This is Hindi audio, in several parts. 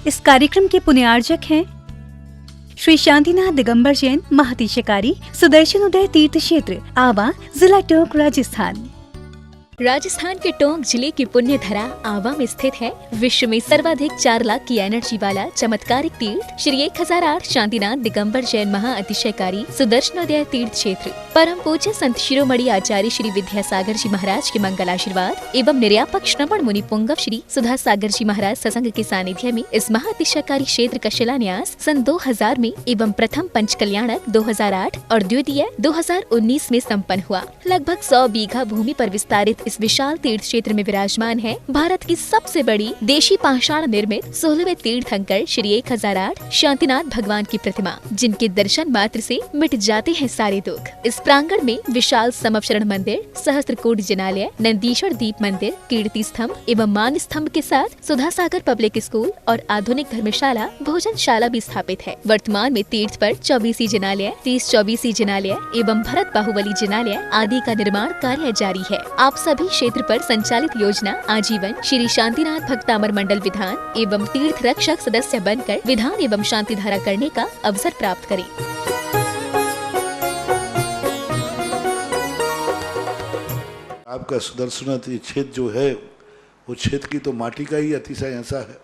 इस कार्यक्रम के पुण्यार्जक हैं श्री शांतिनाथ दिगंबर जैन महातिशकारी सुदर्शन उदय तीर्थ क्षेत्र आवा, जिला टोंक, राजस्थान। राजस्थान के टोंक जिले की पुण्य धरा आवा में स्थित है विश्व में सर्वाधिक 4 लाख की एनर्जी वाला चमत्कारिक तीर्थ श्री 1008 शांतिनाथ दिगंबर जैन महाअतिशयकारी सुदर्शनोदय तीर्थ क्षेत्र। परम पूज्य संत शिरोमणि आचार्य श्री विद्यासागर जी महाराज के मंगल आशीर्वाद एवं निर्यापक श्रवण मुनि पुंगव श्री सुधा सागर जी महाराज सत्संग के सानिध्य में इस महाअतिशयकारी क्षेत्र का शिलान्यास सन 2000 में एवं प्रथम पंच कल्याणक 2008 और द्वितीय 2019 में संपन्न हुआ। लगभग 100 बीघा भूमि पर विस्तारित इस विशाल तीर्थ क्षेत्र में विराजमान है भारत की सबसे बड़ी देशी पाषाण निर्मित 16वें तीर्थंकर श्री 1008 शांतिनाथ भगवान की प्रतिमा, जिनके दर्शन मात्र से मिट जाते हैं सारे दुख। इस प्रांगण में विशाल समवशरण मंदिर, सहस्त्रकूट जिनालय, नंदीश्वर दीप मंदिर, कीर्ति स्तंभ एवं मान स्तंभ के साथ सुधा सागर पब्लिक स्कूल और आधुनिक धर्मशाला, भोजनशाला भी स्थापित है। वर्तमान में तीर्थ पर 24 जिनालय, 30-24 जिनालय एवं भरत बाहुबली जिनालय आदि का निर्माण कार्य जारी है। आप सभी क्षेत्र पर संचालित योजना आजीवन श्री शांतिनाथ भक्तामर मंडल विधान एवं तीर्थ रक्षक सदस्य बनकर विधान एवं शांति धारा करने का अवसर प्राप्त करें। आपका सुदर्शन क्षेत्र जो है वो क्षेत्र की तो माटी का ही अतिशय ऐसा है,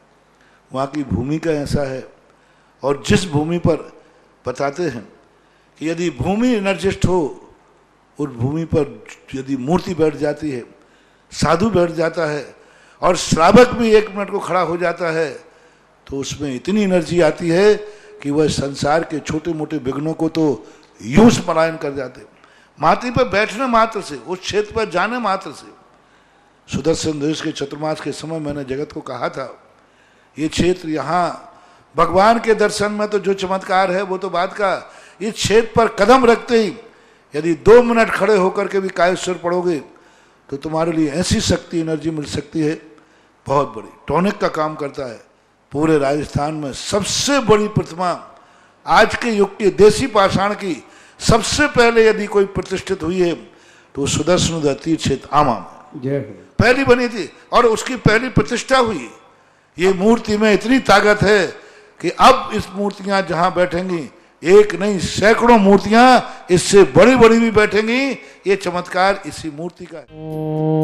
वहाँ की भूमि का ऐसा है। और जिस भूमि पर बताते हैं कि यदि भूमि एनर्जिस्ट हो, उस भूमि पर यदि मूर्ति बैठ जाती है, साधु बैठ जाता है और श्रावक भी 1 मिनट को खड़ा हो जाता है, तो उसमें इतनी एनर्जी आती है कि वह संसार के छोटे मोटे विघ्नों को तो यूं पलायन कर जाते। माटी पर बैठने मात्र से, उस क्षेत्र पर जाने मात्र से, सुदर्शन देश के चतुर्मास के समय मैंने जगत को कहा था, ये क्षेत्र यहाँ भगवान के दर्शन में तो जो चमत्कार है वो तो बात का, इस क्षेत्र पर कदम रखते ही यदि 2 मिनट खड़े होकर के भी कायेश्वर पढ़ोगे तो तुम्हारे लिए ऐसी शक्ति एनर्जी मिल सकती है बहुत बड़ी। टॉनिक का काम करता है। पूरे राजस्थान में सबसे बड़ी प्रतिमा आज के युग के देसी पाषाण की सबसे पहले यदि कोई प्रतिष्ठित हुई है तो सुदर्शन तीर्थ क्षेत्र आमा में पहली बनी थी और उसकी पहली प्रतिष्ठा हुई। ये मूर्ति में इतनी ताकत है कि अब इस मूर्तियां जहां बैठेंगी, एक नहीं सैकड़ों मूर्तियां इससे बड़ी बड़ी भी बैठेंगी। ये चमत्कार इसी मूर्ति का है।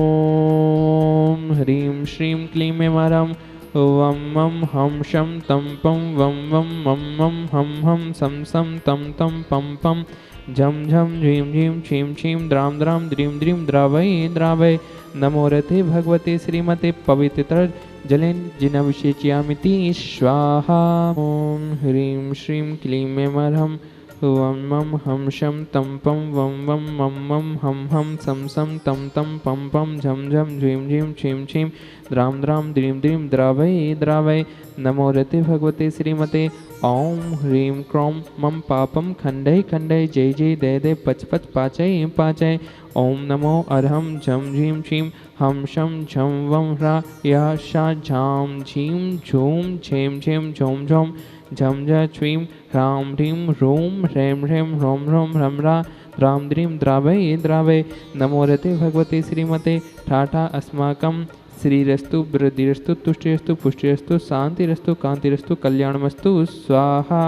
ओम ह्रीं श्रीं क्लीं मरम वम मम हम शम तम पम वम वम मम मम हम सम सम तम तम पम पम झम झम झीं झीं छीं छीं द्राम द्राम द्रीं द्रीं द्रावय द्रावय नमो रते भगवते श्रीमते पवित्र जलेन जिनविषेच्यामिति स्वाहा। ओम ह्रीं श्रीं क्लीं मरहम वम मम हम शम तम पम वम वम मम मम हम सम सम तम तम पम पम झम झम झीं झीं छीं छीं द्राम द्राम द्रीं द्रीं द्रावय द्रावय नमो रते भगवते श्रीमते। ओम ह्रीं क्रों मम पापम खंडय खंडय जय जय दय दय पच पच पाचय पाचय। ओम नमो अरहम झम झीं छीं हम शम झम वम ह्रा या शा झाम झीं झूम झेम झेम झोम झोम झम झ छ्वीं ह्रां ह्रीं ह्रूं ह्रैं ह्रैं ह्रौं ह्रौं ह्रम ह्रा द्रां द्रीं द्रावय द्रावय नमो रते भगवते श्रीमते। ठाठा अस्माकं श्रीरस्तु वृद्धिरस्तु तुष्टिरस्तु पुष्टिरस्तु शांतिरस्तु कांतिरस्तु कल्याणमस्तु स्वाहा।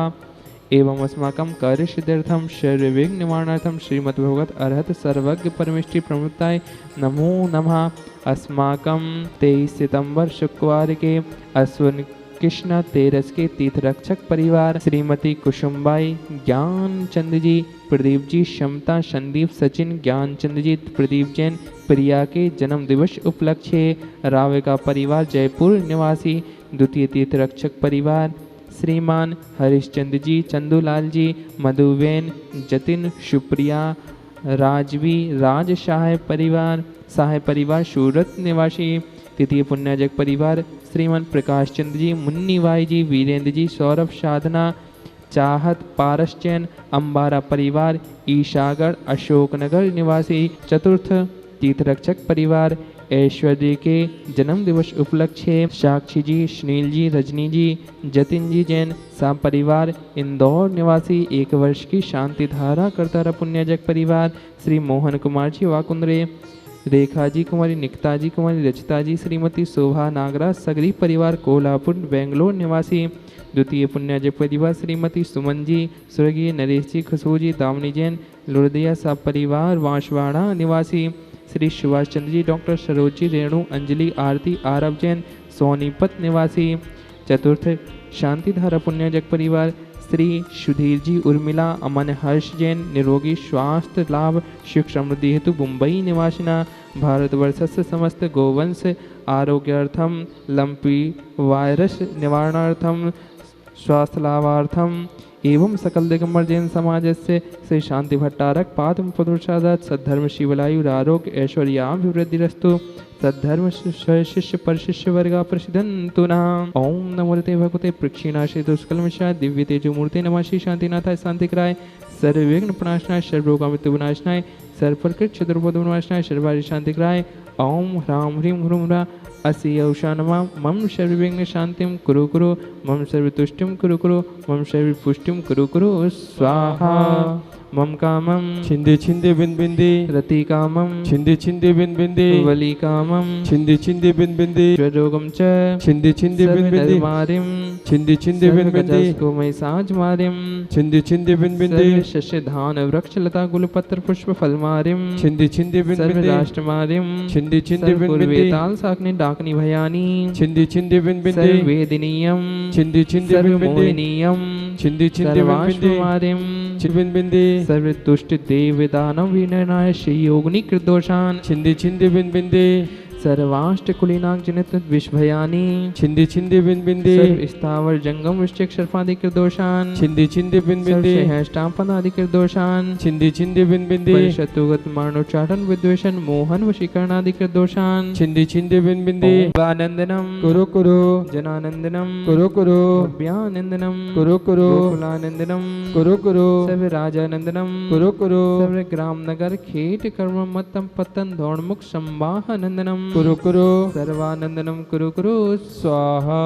एवं अस्माकं कार्यसिद्ध्यर्थं सर्वविघ्न निवारणार्थं श्रीमद्भगवत अर्हत सर्वज्ञ परमेष्टि प्रमुक्ताय नमो नमः। अस्माकं 23 सितंबर शुक्रवार के अश्विन कृष्ण तेरस के तीर्थरक्षक परिवार श्रीमती कुसुमबाई ज्ञानचंद जी, प्रदीप जी, क्षमता, संदीप, सचिन, ज्ञानचंद जी, प्रदीप जैन, प्रिया के जन्म दिवस उपलक्ष्य रावे का परिवार जयपुर निवासी द्वितीय तीर्थरक्षक परिवार श्रीमान हरिश्चंद्र जी, चंदूलाल जी, मधुबेन, जतिन, सुप्रिया, राजवी, राज शाह परिवार सूरत निवासी तृतीय पुण्याजक परिवार श्रीमान प्रकाश चंद्र जी, मुन्नी बाई जी, वीरेंद्र जी, सौरभ, साधना, चाहत, पारस चैन, अंबारा परिवार ईशागढ़ अशोकनगर निवासी चतुर्थ तीर्थरक्षक परिवार ऐश्वर्य के जन्म दिवस उपलक्ष्य साक्षी जी, सुनील जी, रजनी जी, जतिन जी जैन साहब परिवार इंदौर निवासी 1 वर्ष की शांति धारा करतारा पुण्याजक परिवार श्री मोहन कुमार जी वाकुंद्रे रेखा जी कुमारी, निकिता जी कुमारी, रचिता जी, श्रीमती शोभा नागराज, सगरी परिवार कोल्हापुर बेंगलोर निवासी। द्वितीय पुण्याजय परिवार श्रीमती सुमन जी, स्वर्गीय नरेश जी, खुशबू जी, दामनी जैन, लुरदिया सब परिवार बांसवाड़ा निवासी। श्री सुभाष चंद्र जी, डॉक्टर सरोज जी, रेणु, अंजलि, आरती, आरव जैन, सोनीपत निवासी। चतुर्थ शांतिधारा पुण्याजक परिवार श्री सुधीर जी, उर्मिला, अमन, हर्ष जैन, निरोगी स्वास्थ्य लाभ सुख समृद्धि हेतु मुंबई निवासिना। भारतवर्षस्य समस्त गोवंश आरोग्यार्थम लंपी वायरस निवारणार्थम स्वास्थ्य लाभार्थम एवं सकल दिगंबर जैन समाज से श्री शांति भट्टारक पादम पुरुषादात सद्धर्म शिवलायु आरोग्य ऐश्वर्याभिवृद्धिरस्तु सद्धर्म शिष्य परशिष्य वर्गा प्रसिद्धंतु नाम। ओम नमोते भगवते प्रक्षिणाशे दुष्कलमशाय दिव्य तेजोमूर्ते नमः श्री शांतिनाथाय शांतिकराय सर्वविघ्न प्रणाशनाय सर्वरोगामृत्यु विनाशनाय सर्वप्रकृत चतुर्पद विनाशनाय सर्वारि शांतिकराय। ओम ह्रां ह्रीं ह्रूं ह्रा असि औषा नमः मम सर्वविघ्न शांतिं कुरु कुरु मम सर्वतुष्टिं कुरु कुरु मम सर्वपुष्टिं कुरु कुरु स्वाहा। मम कामं छिंदे छिंदे बिन बिंदे रति कामं छिंदे छिंदे बिन बिंदे वली कामं छिंदे छिंदे बिन बिंदे स्वरोगम च छिंदे छिंदे बिन बिंदे मारिम छिंदे छिंदे बिन बिंदे को मैं साज मारिम छिंदे छिंदे बिन बिंदे शस्य धान वृक्ष लता गुल पत्र पुष्प फल मारिम छिंदे छिंदे बिन बिंदे राष्ट्र मारिम छिंदे छिंदे बिन बिंदे ताल साकने डाकनी भयानी छिंदे छिंदे बिन बिंदे वेदनीयम छिंदे छिंदे बिन बिंदे मोहिनीयम छिंदे छिंदे बिन बिंदे मारिम बिन बिंदे सर्व दुष्ट देव दानव विनयनाय श्री योगिनी कृतदोषान छिंदे छिंदे बिन बिंदे सर्वाष्ट कुलीनाग जनित विषभयानी छिंदे छिंदे बिन बिंदे सर्व स्थावर जंगम विष्टिक सर्पाधिक दोषान छिंदे छिंदे बिन बिंदे सहस्टापनाधिक दोषान छिंदे छिंदे बिन बिंदे शत्रुगत मारणोच्चाटन विद्वेषण मोहन वशीकरणाधिक दोषान छिंदे छिंदे बिन बिंदे आनंदनम कुरु कुरु जनानंदनम कुरु कुरु अभ्यानंदनम कुरु कुरु गोकुलानंदनम कुरु कुरु सर्व राजानंदनम कुरु कुरु सर्व ग्राम नगर खेट कर्म मतम पतन धौणमुख संवाहनंदनम कुरु कुरु सर्वानंदनम कुरु कुरु स्वाहा।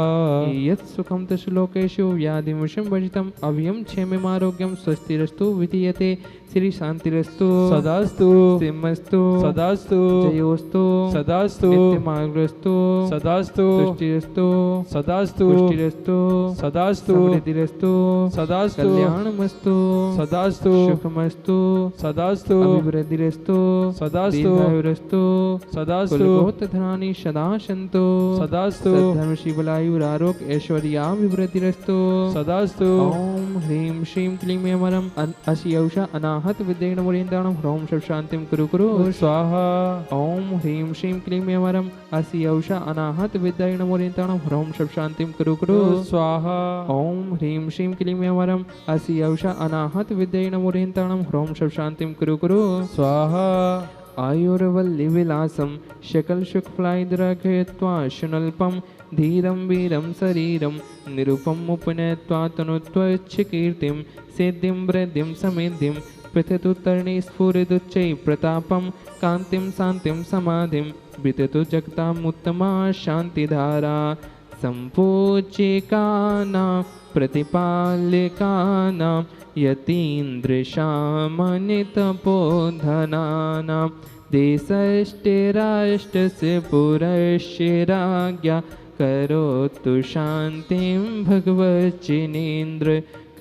यत् सुखम तश्लोकेषु व्याधिमुषं भजितम् अभयं क्षेममारोग्यं स्वस्तिरस्तु विधीयते श्री शांतिरस्तु सदास्तु सिंहस्तु सदास्तु जयोस्तु सदास्तु नित्यमार्गस्तु सदास्तु तुष्टिरस्तु सदास्तु पुष्टिरस्तु सदास्तु समृद्धिरस्तु सदास्तु कल्याणमस्तु सदास्तु सुखमस्तु सदास्तु अभिवृद्धिरस्तु सदास्तु दीर्घायुरस्तु सदास्तु कुलगोत्रधनानि सदा सन्तु सदास्तु धर्म शिवलायुरारोग्य ऐश्वर्याभिवृद्धिरस्तु सदास्तु ओम ह्रीं श्रीं क्लीं यमरम अस्यौषा अनाहत विद्येन मुरीन्द्राणं ह्रौं सब शांतिं कुरु कुरु स्वाहा। ओम ह्रीं श्रीं क्लीं यमरम अस्यौषा अनाहत विद्येन मुरीन्द्राणं ह्रौं सब शांतिं कुरु कुरु स्वाहा। ओम ह्रीं श्रीं क्लीं यमरम अस्यौषा अनाहत विद्येन मुरीन्द्राणं ह्रौं सब शांतिं कुरु कुरु स्वाहा। आयुर्वल्ली विलासम शकल शुक्लाइद्रघयत्वा शुनल्पम धीरं वीरं शरीरं निरुपम उपनयत्वा तनुत्वच्छकीर्तिं सिद्धिं वृद्धिं समेद्धिं पृथतु तरणि स्फुरिदुच्चै प्रतापं कान्तिं शान्तिं समाधिं विततु जगतामुत्तमा शान्तिधारा सम्पूज्यकानां प्रतिपाल्यकानां यतीन्द्रशामनितपोधनानां देशस्ते राष्ट्रस्य पुरस्य राज्ञा करोतु शान्तिं भगवज्जिनेन्द्र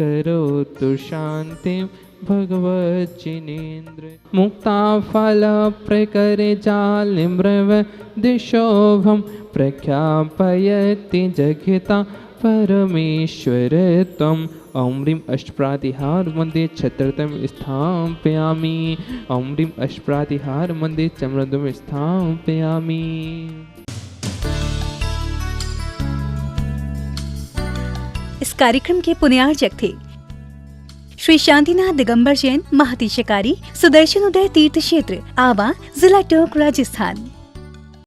करोतु शान्तिं भगवज्जिनेन्द्र। मुक्ताफल प्रकरे जालिम्रव दिशोभं प्रख्यापयति जगता परमेश्वर त्वम्। ओम ह्रीं अष्टप्रातिहार वंदे छत्रतम स्थापयामि। ओम ह्रीं अष्टप्रातिहार वंदे चमरदम स्थापयामि। इस कार्यक्रम के पुण्यार्चक थे श्री शांतिनाथ दिगंबर जैन महती शिकारी, सुदर्शन उदय तीर्थ क्षेत्र, आवा, जिला टोंक, राजस्थान।